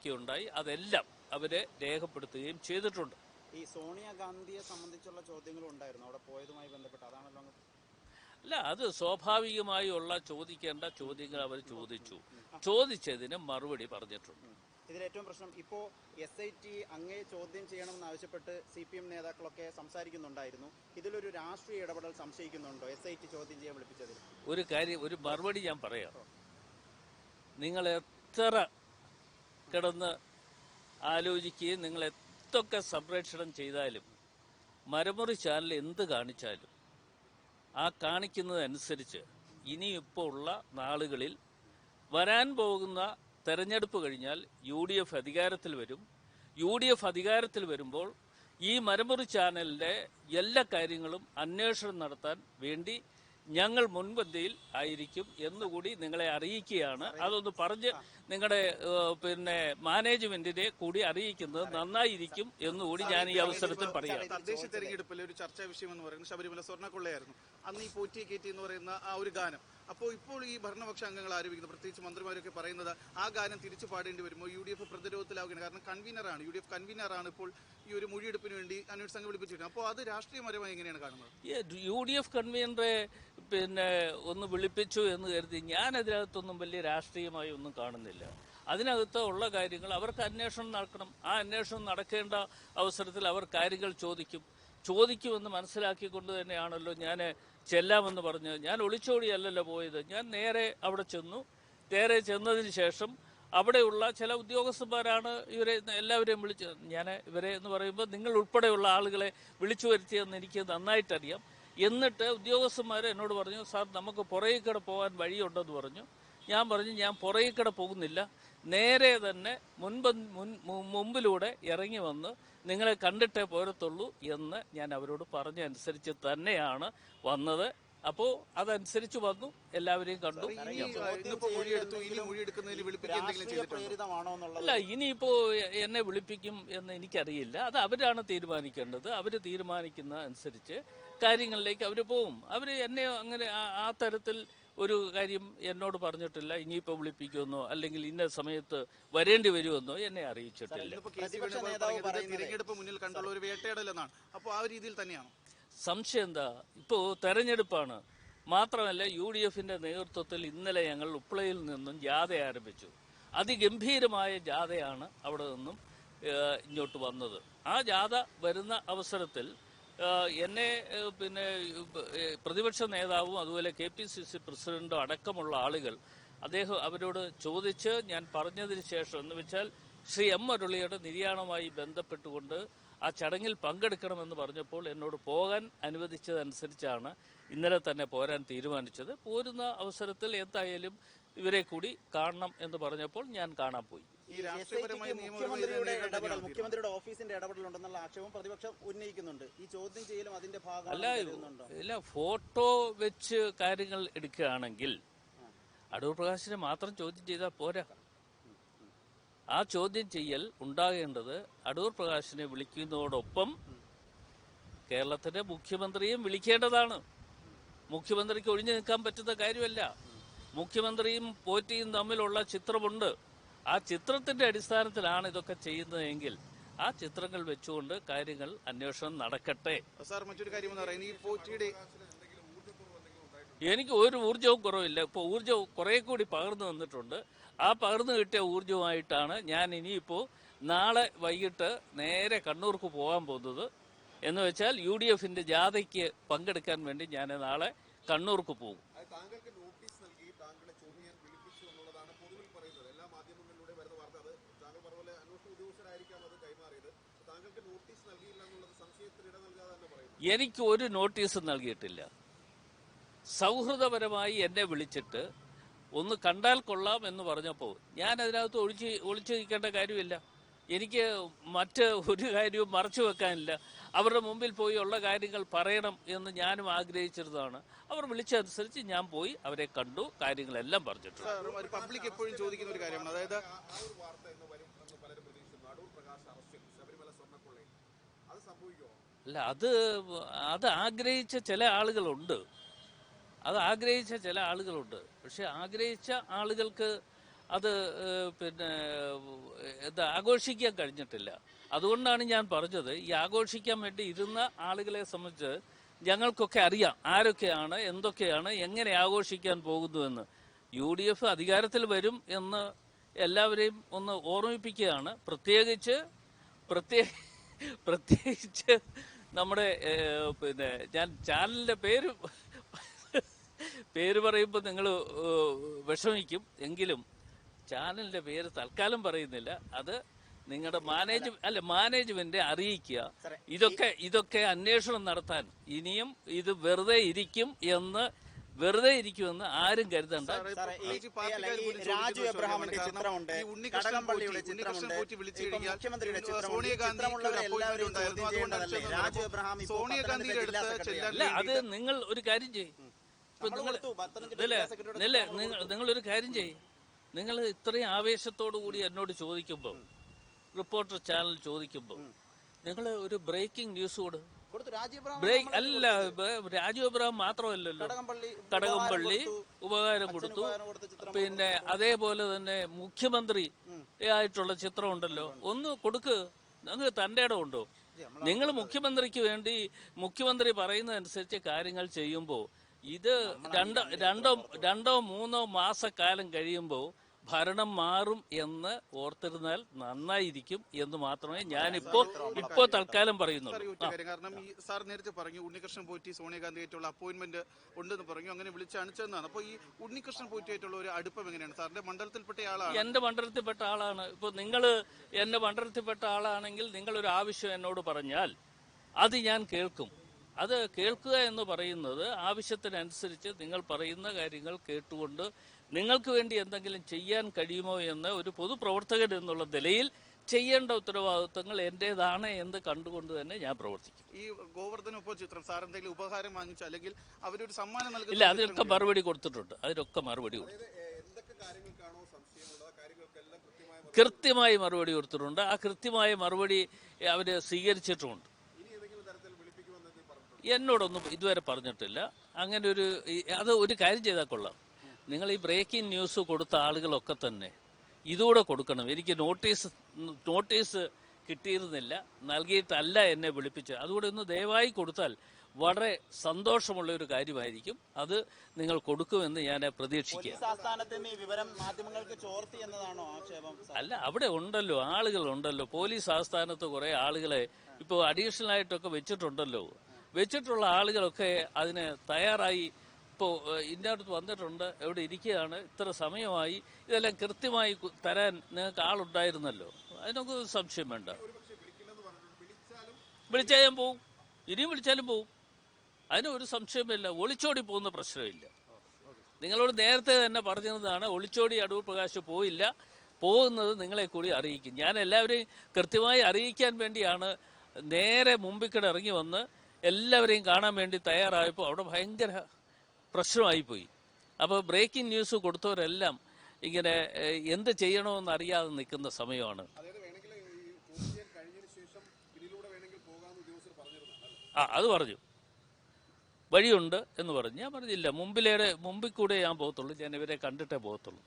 എന്തൊക്കെ ഉണ്ടായി അതെല്ലാം അവരെ രേഖപ്പെടുത്തുകയും ചെയ്തിട്ടുണ്ട്. ഈ സോണിയാഗാന്ധിയെ സംബന്ധിച്ചുള്ള ചോദ്യങ്ങളും ഉണ്ടായിരുന്നു അവിടെ പോയതുമായി ബന്ധപ്പെട്ട്, അതാണല്ലോ? അല്ല, അത് സ്വാഭാവികമായുള്ള ചോദിക്കേണ്ട ചോദ്യങ്ങൾ അവർ ചോദിച്ചതിന് മറുപടി പറഞ്ഞിട്ടുണ്ട്. ഇതിലേറ്റവും പ്രശ്നം ഇപ്പോൾ SIT അങ്ങേ ചോദ്യം ചെയ്യണമെന്ന് ആവശ്യപ്പെട്ട് CPM നേതാക്കളൊക്കെ സംസാരിക്കുന്നുണ്ടായിരുന്നു. ഇതിലൊരു രാഷ്ട്രീയ ഇടപെടൽ സംശയിക്കുന്നുണ്ടോ SIT ചോദ്യം ചെയ്യാൻ വിളിപ്പിച്ചതിൽ? ഒരു മറുപടി ഞാൻ പറയാം. നിങ്ങൾ എത്ര കിടന്ന് ആലോചിക്കുകയും നിങ്ങൾ എത്തൊക്കെ സംപ്രേഷണം ചെയ്താലും മരമുറി ചാനൽ എന്ത് കാണിച്ചാലും ആ കാണിക്കുന്നതനുസരിച്ച് ഇനിയിപ്പോൾ ഉള്ള നാളുകളിൽ വരാൻ പോകുന്ന തെരഞ്ഞെടുപ്പ് കഴിഞ്ഞാൽ UDF അധികാരത്തിൽ വരും. UDF അധികാരത്തിൽ വരുമ്പോൾ ഈ മരമുറി ചാനലിൻ്റെ എല്ലാ കാര്യങ്ങളും അന്വേഷണം നടത്താൻ വേണ്ടി ഞങ്ങൾ മുൻപന്തിയിൽ ആയിരിക്കും എന്നുകൂടി നിങ്ങളെ അറിയിക്കുകയാണ്. അതൊന്ന് പറഞ്ഞ് നിങ്ങളുടെ മാനേജ്മെന്റിനെ കൂടി അറിയിക്കുന്നത് നന്നായിരിക്കും എന്നുകൂടി ഞാൻ ഈ അവസരത്തിൽ പറയാം. തദ്ദേശ തെരഞ്ഞെടുപ്പിലെ ഒരു ചർച്ചാ വിഷയം എന്ന് പറയുന്നത് ശബരിമല സ്വർണ്ണക്കൊള്ളയായിരുന്നു. അന്ന് ഈ പോറ്റി കയറ്റി എന്ന് പറയുന്ന ആ ഒരു ഗാനം, ഇപ്പോൾ ഈ ഭരണപക്ഷ അംഗങ്ങൾ ആരോപിക്കുന്നത്, പ്രത്യേകിച്ച് മന്ത്രിമാരൊക്കെ പറയുന്നത് ആ ഗാനം തിരിച്ചു പാടേണ്ടി വരുമ്പോൾ UDF പ്രതിരോധത്തിലാവുകയാണ്. കാരണം UDF കൺവീനറാണ് ഇപ്പോൾ ഈ ഒരു മൊഴിയെടുപ്പിന് വേണ്ടി അന്വേഷണ സംഘം വിളിപ്പിച്ചിട്ടുണ്ട്. അപ്പോൾ അത് രാഷ്ട്രീയപരമായി എങ്ങനെയാണ് കാണുന്നത്? UDF കൺവീനറെ ഒന്ന് വിളിപ്പിച്ചു എന്ന് കരുതി ഞാൻ അതിനകത്തൊന്നും വലിയ രാഷ്ട്രീയമായി ഒന്നും കാണുന്നില്ല. അതിനകത്ത് ഉള്ള കാര്യങ്ങൾ അവർക്ക് അന്വേഷണം നടക്കണം. ആ അന്വേഷണം നടക്കേണ്ട അവസരത്തിൽ അവർ കാര്യങ്ങൾ ചോദിക്കുമെന്ന് മനസ്സിലാക്കിക്കൊണ്ട് തന്നെയാണല്ലോ ഞാൻ ചെല്ലാമെന്ന് പറഞ്ഞ്. ഞാൻ ഒളിച്ചോടിയല്ലല്ലോ പോയത്. ഞാൻ നേരെ അവിടെ ചെന്നതിന് ശേഷം അവിടെയുള്ള ചില ഉദ്യോഗസ്ഥന്മാരാണ് ഇവരെ എല്ലാവരെയും ഞാൻ ഇവരെ എന്ന് പറയുമ്പോൾ നിങ്ങൾ ഉൾപ്പെടെയുള്ള ആളുകളെ വിളിച്ചു വരുത്തിയെന്ന് എനിക്ക് നന്നായിട്ടറിയാം. എന്നിട്ട് ഉദ്യോഗസ്ഥന്മാർ എന്നോട് പറഞ്ഞു, സാർ നമുക്ക് പുറകിക്കട പോകാൻ വഴിയുണ്ടെന്ന് പറഞ്ഞു. ഞാൻ പറഞ്ഞു, ഞാൻ പുറകിക്കട പോകുന്നില്ല, നേരെ തന്നെ മുമ്പിലൂടെ ഇറങ്ങി വന്ന് നിങ്ങളെ കണ്ടിട്ടേ പോരത്തുള്ളൂ എന്ന് ഞാൻ അവരോട് പറഞ്ഞ അനുസരിച്ച് തന്നെയാണ് വന്നത്. അപ്പോൾ അതനുസരിച്ച് വന്നു, എല്ലാവരെയും കണ്ടു. അല്ല, ഇനിയിപ്പോ എന്നെ വിളിപ്പിക്കും എന്ന് എനിക്കറിയില്ല. അത് അവരാണ് തീരുമാനിക്കേണ്ടത്. അവർ തീരുമാനിക്കുന്ന അനുസരിച്ച് കാര്യങ്ങളിലേക്ക് അവർ പോകും. അവർ എന്നെ അങ്ങനെ ആ തരത്തിൽ ഒരു കാര്യം എന്നോട് പറഞ്ഞിട്ടില്ല. ഇനിയിപ്പോൾ വിളിപ്പിക്കുമെന്നോ അല്ലെങ്കിൽ ഇന്ന സമയത്ത് വരേണ്ടി വരുമെന്നോ എന്നെ അറിയിച്ചിട്ടില്ല. തിരഞ്ഞെടുപ്പ് മുന്നിൽ കണ്ടുള്ള ഒരു വേട്ടയാടലെന്നാണ്. അപ്പോൾ ആ രീതിയിൽ തന്നെയാണ് സംശയം. എന്താ, ഇപ്പോൾ തെരഞ്ഞെടുപ്പാണ്. മാത്രമല്ല UDFന്റെ നേതൃത്വത്തിൽ ഇന്നലെ ഞങ്ങൾ ഉപ്പളയിൽ നിന്നും ജാഥ ആരംഭിച്ചു. അതിഗംഭീരമായ ജാഥയാണ് അവിടെ നിന്നും ഇങ്ങോട്ട് വന്നത്. ആ ജാഥ വരുന്ന അവസരത്തിൽ എന്നെ പ്രതിപക്ഷ നേതാവും അതുപോലെ KPCC പ്രസിഡന്റും അടക്കമുള്ള ആളുകൾ അവരോട് ചോദിച്ച് ഞാൻ പറഞ്ഞതിന് ശേഷം എന്ന് വെച്ചാൽ ശ്രീ M. മുരളിയുടെ നിര്യാണവുമായി ബന്ധപ്പെട്ടുകൊണ്ട് ആ ചടങ്ങിൽ പങ്കെടുക്കണമെന്ന് പറഞ്ഞപ്പോൾ എന്നോട് പോകാൻ അനുവദിച്ചതനുസരിച്ചാണ് ഇന്നലെ തന്നെ പോരാൻ തീരുമാനിച്ചത്. പോരുന്ന അവസരത്തിൽ എന്തായാലും ഇവരെ കൂടി കാണണം എന്ന് പറഞ്ഞപ്പോൾ ഞാൻ കാണാൻ പോയി. മുഖ്യമന്ത്രിയുടെ ഓഫീസിന്റെ ഇടപെടലുണ്ടെന്നുള്ള ആക്ഷേപം പ്രതിപക്ഷം ഉന്നയിക്കുന്നുണ്ട്. ഈ ചോദ്യം ചെയ്യലും അതിന്റെ അല്ല, ഫോട്ടോ വെച്ച് കാര്യങ്ങൾ എടുക്കുകയാണെങ്കിൽ അടൂർ പ്രകാശിനെ മാത്രം ചോദ്യം ചെയ്താൽ പോരാ. ആ ചോദ്യം ചെയ്യൽ ഉണ്ടാകേണ്ടത് അടൂർ പ്രകാശിനെ വിളിക്കുന്നതോടൊപ്പം കേരളത്തിന്റെ മുഖ്യമന്ത്രിയും വിളിക്കേണ്ടതാണ്. മുഖ്യമന്ത്രിക്ക് ഒഴിഞ്ഞു നിൽക്കാൻ പറ്റുന്ന കാര്യമല്ല. മുഖ്യമന്ത്രിയും പോറ്റിയും തമ്മിലുള്ള ചിത്രമുണ്ട്. ആ ചിത്രത്തിന്റെ അടിസ്ഥാനത്തിലാണ് ഇതൊക്കെ ചെയ്യുന്നതെങ്കിൽ ആ ചിത്രങ്ങൾ വെച്ചുകൊണ്ട് കാര്യങ്ങൾ അന്വേഷണം നടക്കട്ടെ. മറ്റൊരു കാര്യം എനിക്ക് ഒരു ഊർജവും കുറവില്ല. ഇപ്പോൾ ഊർജം കുറെ കൂടി പകർന്നു വന്നിട്ടുണ്ട്. ആ പകർന്നു കിട്ടിയ ഊർജവുമായിട്ടാണ് ഞാൻ ഇനിയിപ്പോൾ നാളെ വൈകിട്ട് നേരെ കണ്ണൂർക്ക് പോകാൻ പോകുന്നത്. എന്ന് വെച്ചാൽ UDFന്റെ ജാഥയ്ക്ക് പങ്കെടുക്കാൻ വേണ്ടി ഞാൻ നാളെ കണ്ണൂർക്ക് പോകും. എനിക്ക് ഒരു നോട്ടീസും നൽകിയിട്ടില്ല. സൗഹൃദപരമായി എന്നെ വിളിച്ചിട്ട് ഒന്ന് കണ്ടാൽ കൊള്ളാം എന്ന് പറഞ്ഞപ്പോൾ ഞാൻ അതിനകത്ത് ഒളിച്ചു നിൽക്കേണ്ട കാര്യമില്ല. എനിക്ക് മറ്റ് ഒരു കാര്യവും മറച്ചു വെക്കാനില്ല. അവരുടെ മുമ്പിൽ പോയി ഉള്ള കാര്യങ്ങൾ പറയണം എന്ന് ഞാനും ആഗ്രഹിച്ചിരുന്നതാണ്. അവർ വിളിച്ചനുസരിച്ച് ഞാൻ പോയി അവരെ കണ്ടു, കാര്യങ്ങളെല്ലാം പറഞ്ഞിട്ടുണ്ട്. പബ്ലിക് എപ്പോഴും ചോദിക്കുന്ന ഒരു കാര്യമാണ്, അതായത് അല്ല, അത് ആഗ്രഹിച്ച ചില ആളുകളുണ്ട്. പക്ഷെ ആഗ്രഹിച്ച ആളുകൾക്ക് അത് ആഘോഷിക്കാൻ കഴിഞ്ഞിട്ടില്ല. അതുകൊണ്ടാണ് ഞാൻ പറഞ്ഞത്, ഈ ആഘോഷിക്കാൻ വേണ്ടി ഇരുന്ന ആളുകളെ സംബന്ധിച്ച് ഞങ്ങൾക്കൊക്കെ അറിയാം ആരൊക്കെയാണ്, എന്തൊക്കെയാണ്, എങ്ങനെ ആഘോഷിക്കാൻ പോകുന്നുവെന്ന്. UDF അധികാരത്തിൽ വരും എന്ന് എല്ലാവരെയും ഒന്ന് ഓർമ്മിപ്പിക്കുകയാണ്. പ്രത്യേകിച്ച് നമ്മുടെ പിന്നെ ഞാൻ ചാനലിൻ്റെ പേര് പറയുമ്പോൾ നിങ്ങൾ വിഷമിക്കും. എങ്കിലും ചാനലിൻ്റെ പേര് തൽക്കാലം പറയുന്നില്ല. അത് നിങ്ങളുടെ മാനേജ്മെന്റ് അറിയിക്കുക. ഇതൊക്കെ അന്വേഷണം നടത്താൻ ഇനിയും ഇത് വെറുതെ ഇരിക്കുമെന്ന് ആരും കരുതണ്ട. രാജു എബ്രഹാമിന്റെ ചിത്രമുണ്ട്, കടകംപള്ളിയുടെ ചിത്രമുണ്ട്, മുഖ്യമന്ത്രിയുടെ ചിത്രമുണ്ട്. രാജു എബ്രഹാം അല്ല, അത് നിങ്ങൾ ഒരു കാര്യം ചെയ്യും. നിങ്ങളൊരു കാര്യം ചെയ്യും. നിങ്ങൾ ഇത്രയും ആവേശത്തോടു കൂടി എന്നോട് ചോദിക്കുമ്പോൾ, റിപ്പോർട്ടർ ചാനൽ ചോദിക്കുമ്പോൾ, നിങ്ങൾ ഒരു ബ്രേക്കിംഗ് ന്യൂസ് അല്ല, രാജു എബ്രഹാം മാത്രമല്ലല്ലോ, കടകംപള്ളി ഉപകാരം കൊടുത്തു. പിന്നെ അതേപോലെ തന്നെ മുഖ്യമന്ത്രി ആയിട്ടുള്ള ചിത്രം ഉണ്ടല്ലോ, ഒന്ന് കൊടുക്ക്. നിങ്ങൾക്ക് തൻ്റെ ഇടമുണ്ടോ? നിങ്ങൾ മുഖ്യമന്ത്രിക്ക് വേണ്ടി മുഖ്യമന്ത്രി പറയുന്നതനുസരിച്ച് കാര്യങ്ങൾ ചെയ്യുമ്പോൾ, ഇത് രണ്ടോ മൂന്നോ മാസക്കാലം കഴിയുമ്പോൾ ഭരണം മാറും എന്ന് ഓർത്തിരുന്നാൽ നന്നായിരിക്കും എന്ന് മാത്രമേ ഞാനിപ്പോ തൽക്കാലം പറയുന്നുള്ളൂ. കാരണം ഈ സാർ നേരത്തെ പറഞ്ഞു ഉണ്ണികൃഷ്ണൻ പോറ്റി സോണിയാഗാന്ധിയായിട്ടുള്ള അപ്പോയിന്റ്മെന്റ് ഉണ്ടെന്ന് പറഞ്ഞു, അങ്ങനെ വിളിച്ചണിച്ചെന്നാണ്. അപ്പോൾ ഈ ഉണ്ണികൃഷ്ണൻ പോറ്റിയായിട്ടുള്ള ഒരു അടുപ്പം എങ്ങനെയാണ്? സാറിന്റെ മണ്ഡലത്തിൽപ്പെട്ട ആളാണ്. എന്റെ മണ്ഡലത്തിൽപ്പെട്ട ആളാണ്. ഇപ്പൊ നിങ്ങൾ എന്റെ മണ്ഡലത്തിൽപ്പെട്ട ആളാണെങ്കിൽ നിങ്ങളൊരു ആവശ്യം എന്നോട് പറഞ്ഞാൽ അത് ഞാൻ കേൾക്കും. അത് കേൾക്കുക എന്ന് പറയുന്നത് ആവശ്യത്തിനനുസരിച്ച് നിങ്ങൾ പറയുന്ന കാര്യങ്ങൾ കേട്ടുകൊണ്ട് നിങ്ങൾക്ക് വേണ്ടി എന്തെങ്കിലും ചെയ്യാൻ കഴിയുമോ എന്ന് ഒരു പൊതുപ്രവർത്തകൻ എന്നുള്ള നിലയിൽ ചെയ്യേണ്ട ഉത്തരവാദിത്വങ്ങൾ എന്റേതാണ് എന്ന് കണ്ടുകൊണ്ട് തന്നെ ഞാൻ പ്രവർത്തിക്കും. ഈ ഗോവർദ്ധന ചിത്രം സാർ എന്തെങ്കിലും ഉപഹാരം വാങ്ങിച്ചു അല്ലെങ്കിൽ അവരൊരു സമ്മാനം നൽകും? ഇല്ല, അതിനൊക്കെ മറുപടി കൊടുത്തിട്ടുണ്ട്. കൃത്യമായി മറുപടി കൊടുത്തിട്ടുണ്ട്. ആ കൃത്യമായ മറുപടി അവര് സ്വീകരിച്ചിട്ടുമുണ്ട്. എന്നോടൊന്നും ഇതുവരെ പറഞ്ഞിട്ടില്ല. അങ്ങനെ അത് ഒരു കാര്യം ചെയ്താൽ കൊള്ളാം. നിങ്ങൾ ഈ ബ്രേക്കിംഗ് ന്യൂസ് കൊടുത്ത ആളുകളൊക്കെ തന്നെ ഇതുകൂടെ കൊടുക്കണം. എനിക്ക് നോട്ടീസ് കിട്ടിയിരുന്നില്ല, നൽകിയിട്ടല്ല എന്നെ വിളിപ്പിച്ച്. അതുകൂടെ ഒന്ന് ദയവായി കൊടുത്താൽ വളരെ സന്തോഷമുള്ള ഒരു കാര്യമായിരിക്കും. അത് നിങ്ങൾ കൊടുക്കുമെന്ന് ഞാൻ പ്രതീക്ഷിക്കുക. അല്ല, അവിടെ ഉണ്ടല്ലോ, ആളുകളുണ്ടല്ലോ. പോലീസ് ആസ്ഥാനത്ത് കുറെ ആളുകളെ ഇപ്പോൾ അഡീഷണൽ ആയിട്ടൊക്കെ വെച്ചിട്ടുള്ള ആളുകളൊക്കെ അതിന് തയ്യാറായി ഇപ്പോൾ ഇന്നടുത്ത് വന്നിട്ടുണ്ട്, എവിടെ ഇരിക്കുകയാണ്, ഇത്ര സമയമായി, ഇതെല്ലാം കൃത്യമായി തരാൻ നിങ്ങൾക്ക് ആളുണ്ടായിരുന്നല്ലോ. അതിനൊക്കെ സംശയം വേണ്ട. വിളിച്ചാൽ ഞാൻ പോവും, ഇനിയും വിളിച്ചാലും പോവും. അതിനൊരു സംശയമില്ല. ഒളിച്ചോടി പോകുന്ന പ്രശ്നമില്ല. നിങ്ങളോട് നേരത്തെ തന്നെ പറഞ്ഞതാണ്, ഒളിച്ചോടി അടൂർ പ്രകാശ് പോയില്ല. പോകുന്നത് നിങ്ങളെ കൂടി അറിയിക്കും. ഞാൻ എല്ലാവരെയും കൃത്യമായി അറിയിക്കാൻ വേണ്ടിയാണ് നേരെ മുമ്പിക്കടെ ഇറങ്ങി വന്ന് എല്ലാവരെയും കാണാൻ വേണ്ടി തയ്യാറായപ്പോൾ അവിടെ ഭയങ്കര പ്രശ്നമായിപ്പോയി. അപ്പോൾ ബ്രേക്കിംഗ് ന്യൂസ് കൊടുത്തവരെല്ലാം ഇങ്ങനെ എന്ത് ചെയ്യണമെന്ന് അറിയാതെ നിൽക്കുന്ന സമയമാണ്. അത് പറഞ്ഞു, വഴിയുണ്ട് എന്ന് പറഞ്ഞു. ഞാൻ പറഞ്ഞില്ല, മുമ്പിൽ കൂടെ ഞാൻ പോകത്തുള്ളൂ, ഞാൻ ഇവരെ കണ്ടിട്ടേ പോകത്തുള്ളൂ.